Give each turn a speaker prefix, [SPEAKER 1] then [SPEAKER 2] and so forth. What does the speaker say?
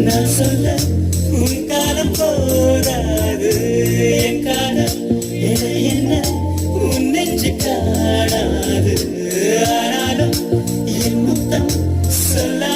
[SPEAKER 1] நான் சொல்ல உன் காலம் போராது என் காலம் என்ன உன் நெஞ்சு காணாது ஆனாலும் என் முத்தம் சொல்ல